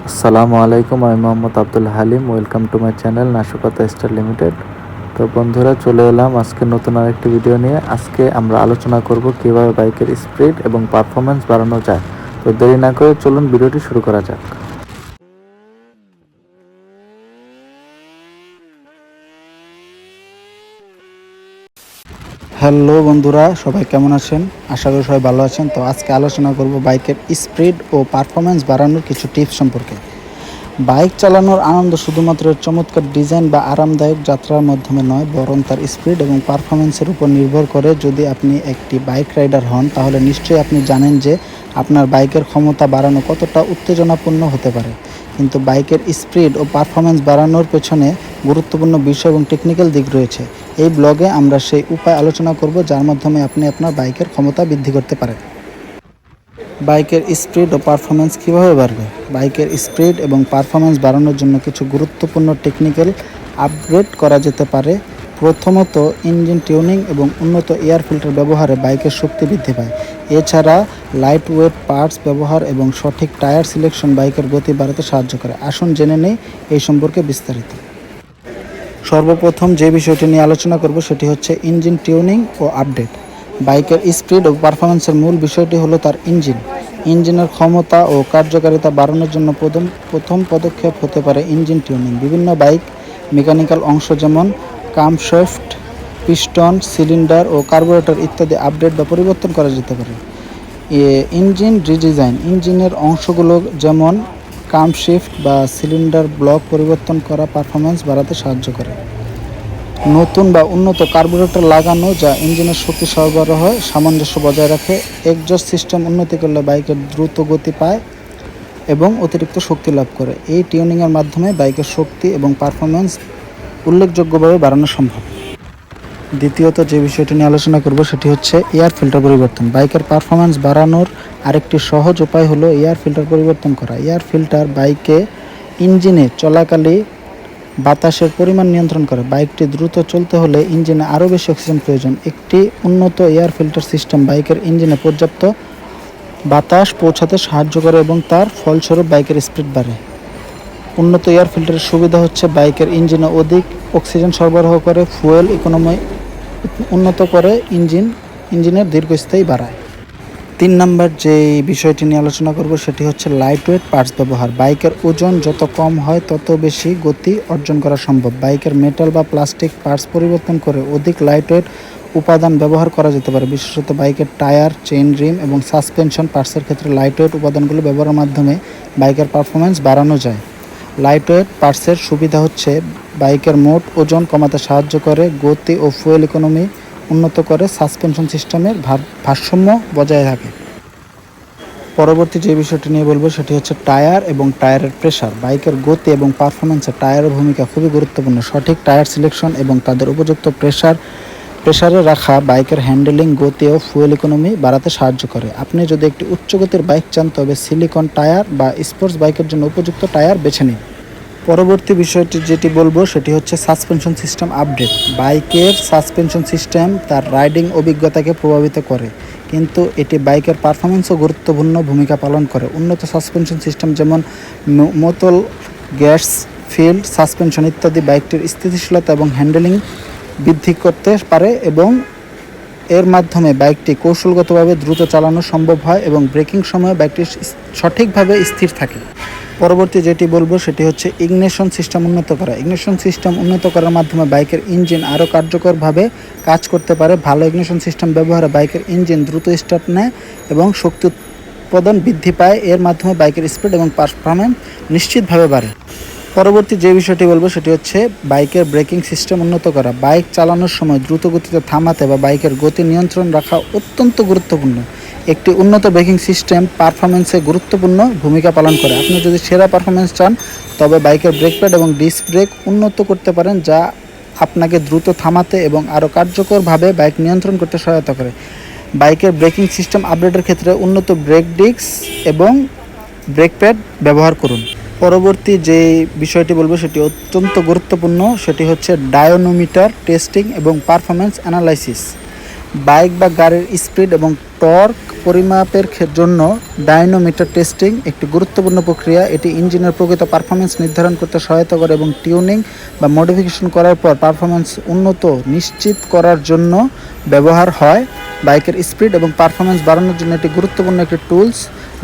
আসসালামু আলাইকুম, আমি Mohammad Abdul Halim. Welcome to my channel Nashkata star limited. তো বন্ধুরা, চলে এলাম আজকে নতুন আরেকটি ভিডিও নিয়ে। আজকে আমরা আলোচনা করব কিভাবে বাইকের স্পিড এবং পারফরমেন্স বাড়ানো যায়। তো দেরি না করে চলুন ভিডিওটি শুরু করা যাক। হ্যালো বন্ধুরা, সবাই কেমন আছেন? আশা করি সবাই ভালো আছেন। তো আজকে আলোচনা করব বাইকের স্পিড ও পারফরমেন্স বাড়ানোর কিছু টিপস সম্পর্কে। বাইক চালানোর আনন্দ শুধুমাত্র চমৎকার ডিজাইন বা আরামদায়ক যাত্রার মাধ্যমে নয়, বরং তার স্পিড এবং পারফরমেন্সের উপর নির্ভর করে। যদি আপনি একটি বাইক রাইডার হন, তাহলে নিশ্চয়ই আপনি জানেন যে আপনার বাইকের ক্ষমতা বাড়ানো কতটা উত্তেজনাপূর্ণ হতে পারে। কিন্তু বাইকের স্পিড ও পারফরমেন্স বাড়ানোর পেছনে গুরুত্বপূর্ণ বিষয় এবং টেকনিক্যাল দিক রয়েছে। এই ব্লগে আমরা সেই উপায় আলোচনা করব যার মাধ্যমে আপনি আপনার বাইকের ক্ষমতা বৃদ্ধি করতে পারেন। বাইকের স্পিড ও পারফরমেন্স কীভাবে বাড়বে? বাইকের স্পিড এবং পারফরমেন্স বাড়ানোর জন্য কিছু গুরুত্বপূর্ণ টেকনিক্যাল আপগ্রেড করা যেতে পারে। প্রথমত, ইঞ্জিন টিউনিং এবং উন্নত এয়ার ফিল্টার ব্যবহারে বাইকের শক্তি বৃদ্ধি পায়। এছাড়া লাইট ওয়েট পার্টস ব্যবহার এবং সঠিক টায়ার সিলেকশন বাইকের গতি বাড়াতে সাহায্য করে। আসুন জেনে নেই এই সম্পর্কে বিস্তারিত। সর্বপ্রথম যে বিষয়টি নিয়ে আলোচনা করব সেটি হচ্ছে ইঞ্জিন টিউনিং ও আপডেট। বাইকের স্পিড ও পারফরমেন্সের মূল বিষয়টি হলো তার ইঞ্জিনের ক্ষমতা ও কার্যকারিতা বাড়ানোর জন্য প্রথম পদক্ষেপ হতে পারে ইঞ্জিন টিউনিং। বিভিন্ন বাইক মেকানিক্যাল অংশ যেমন কামশ্যাফট, পিস্টন, সিলিন্ডার ও কার্বোরেটর ইত্যাদি আপডেট বা পরিবর্তন করা যেতে পারে। ইঞ্জিন রিডিজাইন, ইঞ্জিনের অংশগুলো যেমন কামশিফট বা সিলিন্ডার ব্লক পরিবর্তন করা পারফরমেন্স বাড়াতে সাহায্য করে। নতুন বা উন্নত কার্বোরেটর লাগানো, যা ইঞ্জিনের শক্তি সরবরাহে সামঞ্জস্য বজায় রাখে। এক্সজস্ট সিস্টেম উন্নতি করলে বাইকের দ্রুত গতি পায় এবং অতিরিক্ত শক্তি লাভ করে। এই টিউনিংয়ের মাধ্যমে বাইকের শক্তি এবং পারফরমেন্স উল্লেখযোগ্যভাবে বাড়ানো সম্ভব। দ্বিতীয়ত যে বিষয়টি নিয়ে আলোচনা করব সেটি হচ্ছে এয়ার ফিল্টার পরিবর্তন। বাইকের পারফরমেন্স বাড়ানোর আরেকটি সহজ উপায় হলো এয়ার ফিল্টার পরিবর্তন করা। এয়ার ফিল্টার ইঞ্জিনে চলাকালে বাতাসের পরিমাণ নিয়ন্ত্রণ করে। বাইকটি দ্রুত চলতে হলে ইঞ্জিনে আরও বেশি অক্সিজেন প্রয়োজন। একটি উন্নত এয়ার ফিল্টার সিস্টেম বাইকের ইঞ্জিনে পর্যাপ্ত বাতাস পৌঁছাতে সাহায্য করে এবং তার ফলস্বরূপ বাইকের স্পিড বাড়ে। উন্নত এয়ার ফিল্টারের সুবিধা হচ্ছে বাইকের ইঞ্জিনে অধিক অক্সিজেন সরবরাহ করে, ফুয়েল ইকোনমি উন্নত করে, ইঞ্জিনের দীর্ঘস্থায়ী বাড়ায়। 3 নম্বর যে বিষয়টি নিয়ে আলোচনা করব সেটি হচ্ছে লাইট ওয়েট পার্টস ব্যবহার। বাইকের ওজন যত কম হয় তত বেশি গতি অর্জন করা সম্ভব। বাইকের মেটাল বা প্লাস্টিক পার্টস পরিবর্তন করে অধিক লাইট ওয়েট উপাদান ব্যবহার করা যেতে পারে। বিশেষত বাইকের টায়ার, চেইন রিম এবং সাসপেনশন পার্টসের ক্ষেত্রে লাইট ওয়েট উপাদানগুলো ব্যবহারের মাধ্যমে বাইকের পারফরমেন্স বাড়ানো যায়। লাইট ওয়েট পার্টসের সুবিধা হচ্ছে বাইকের মোট ওজন কমাতে সাহায্য করে, গতি ও ফুয়েল ইকোনমি উন্নত করে, সাসপেনশন সিস্টেমের ভারসাম্য বজায় থাকে। পরবর্তী যে বিষয়টি নিয়ে বলবো সেটি হচ্ছে টায়ার এবং টায়ারের প্রেশার। বাইকের গতি এবং পারফরমেন্সে টায়ারের ভূমিকা খুবই গুরুত্বপূর্ণ। সঠিক টায়ার সিলেকশন এবং তাদের উপযুক্ত প্রেশারে রাখা বাইকের হ্যান্ডেলিং, গতি ও ফুয়েল ইকোনমি বাড়াতে সাহায্য করে। আপনি যদি একটি উচ্চ গতির বাইক চান, তবে সিলিকন টায়ার বা স্পোর্টস বাইকের জন্য উপযুক্ত টায়ার বেছে নিন। পরবর্তী বিষয়টি যেটি বলবো সেটি হচ্ছে সাসপেনশন সিস্টেম আপডেট। বাইকের সাসপেনশন সিস্টেম তার রাইডিং অভিজ্ঞতাকে প্রভাবিত করে, কিন্তু এটি বাইকের পারফরমেন্সও গুরুত্বপূর্ণ ভূমিকা পালন করে। উন্নত সাসপেনশন সিস্টেম যেমন মোটর গ্যাস ফিল্ড সাসপেনশন ইত্যাদি বাইকটির স্থিতিশীলতা এবং হ্যান্ডেলিং বৃদ্ধি করতে পারে এবং এর মাধ্যমে বাইকটি কৌশলগতভাবে দ্রুত চালানো সম্ভব হয় এবং ব্রেকিং সময়ে বাইকটি সঠিকভাবে স্থির থাকে। পরবর্তী যেটি বলবো সেটি হচ্ছে ইগনিশন সিস্টেম উন্নত করা। ইগনিশন সিস্টেম উন্নত করার মাধ্যমে বাইকের ইঞ্জিন আরও কার্যকরভাবে কাজ করতে পারে। ভালো ইগনিশন সিস্টেম ব্যবহারে বাইকের ইঞ্জিন দ্রুত স্টার্ট নেয় এবং শক্তি উৎপাদন বৃদ্ধি পায়। এর মাধ্যমে বাইকের স্পিড এবং পারফরমেন্স নিশ্চিতভাবে বাড়ে। পরবর্তী যে বিষয়টি বলবো সেটি হচ্ছে বাইকের ব্রেকিং সিস্টেম উন্নত করা। বাইক চালানোর সময় দ্রুত গতিতে থামাতে বা বাইকের গতি নিয়ন্ত্রণ রাখা অত্যন্ত গুরুত্বপূর্ণ। একটি উন্নত ব্রেকিং সিস্টেম পারফরমেন্সে গুরুত্বপূর্ণ ভূমিকা পালন করে। আপনি যদি সেরা পারফরমেন্স চান, তবে বাইকের ব্রেক প্যাড এবং ডিস্ক ব্রেক উন্নত করতে পারেন, যা আপনাকে দ্রুত থামাতে এবং আরও কার্যকরভাবে বাইক নিয়ন্ত্রণ করতে সহায়তা করে। বাইকের ব্রেকিং সিস্টেম আপডেটের ক্ষেত্রে উন্নত ব্রেক ডিস্ক এবং ব্রেক প্যাড ব্যবহার করুন। পরবর্তী যে বিষয়টি বলবো সেটি অত্যন্ত গুরুত্বপূর্ণ, সেটি হচ্ছে ডায়োনোমিটার টেস্টিং এবং পারফরমেন্স অ্যানালাইসিস। বাইক বা গাড়ির স্পিড এবং টর্ক পরিমাপের জন্য ডায়নোমিটার টেস্টিং একটি গুরুত্বপূর্ণ প্রক্রিয়া। এটি ইঞ্জিনের প্রকৃত পারফরমেন্স নির্ধারণ করতে সহায়তা করে এবং টিউনিং বা মডিফিকেশন করার পর পারফরমেন্স উন্নত নিশ্চিত করার জন্য ব্যবহার হয়। বাইকের স্পিড এবং পারফরমেন্স বাড়ানোর জন্য এটি গুরুত্বপূর্ণ একটি টুলস।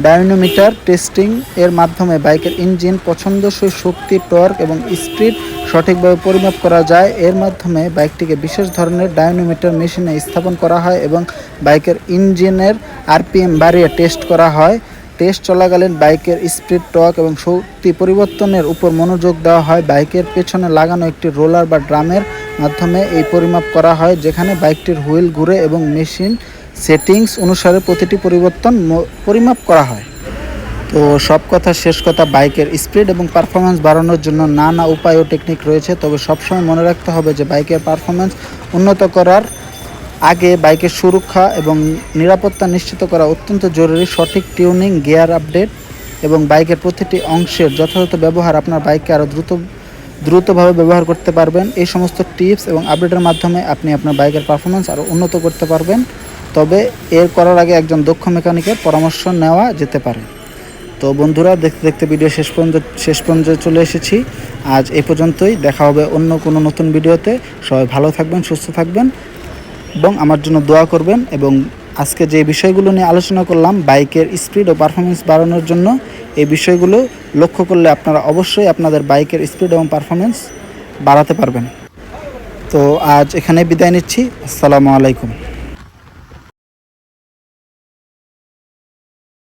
ডায়নোমিটার টেস্টিং এর মাধ্যমে বাইকের ইঞ্জিন পছন্দসই শক্তি, টর্ক এবং স্পিড সঠিকভাবে পরিমাপ করা যায়। এর মাধ্যমে বাইকটিকে বিশেষ ধরনের ডায়নোমিটার মেশিনে স্থাপন করা হয় এবং বাইকের ইঞ্জিনের আরপিএম বাড়িয়ে টেস্ট করা হয়। টেস্ট চলাকালীন বাইকের স্পিড, টর্ক এবং শক্তি পরিবর্তনের উপর মনোযোগ দেওয়া হয়। বাইকের পেছনে লাগানো একটি রোলার বা ড্রামের মাধ্যমে এই পরিমাপ করা হয়, যেখানে বাইকটির হুইল ঘুরে এবং মেশিন সেটিংস অনুসারে প্রতিটি পরিবর্তন পরিমাপ করা হয়। তো সব কথা শেষ কথা, বাইকের স্পিড এবং পারফরমেন্স বাড়ানোর জন্য নানা উপায় ও টেকনিক রয়েছে, তবে সবসময় মনে রাখতে হবে যে বাইকের পারফরমেন্স উন্নত করার আগে বাইকের সুরক্ষা এবং নিরাপত্তা নিশ্চিত করা অত্যন্ত জরুরি। সঠিক টিউনিং, গিয়ার আপডেট এবং বাইকের প্রতিটি অংশের যথাযথ ব্যবহার আপনার বাইককে আরও দ্রুতভাবে ব্যবহার করতে পারবেন। এই সমস্ত টিপস এবং আপডেটের মাধ্যমে আপনি আপনার বাইকের পারফরমেন্স আরও উন্নত করতে পারবেন, তবে এর করার আগে একজন দক্ষ মেকানিকের পরামর্শ নেওয়া যেতে পারে। তো বন্ধুরা, দেখতে দেখতে ভিডিও শেষ পর্যন্ত চলে এসেছি। আজ এই পর্যন্তই, দেখা হবে অন্য কোনো নতুন ভিডিওতে। সবাই ভালো থাকবেন, সুস্থ থাকবেন এবং আমার জন্য দোয়া করবেন। এবং আজকে যে বিষয়গুলো নিয়ে আলোচনা করলাম বাইকের স্পিড ও পারফরমেন্স বাড়ানোর জন্য, এই বিষয়গুলো লক্ষ্য করলে আপনারা অবশ্যই আপনাদের বাইকের স্পিড এবং পারফরমেন্স বাড়াতে পারবেন। তো আজ এখানে বিদায় নিচ্ছি। আসসালামু আলাইকুম।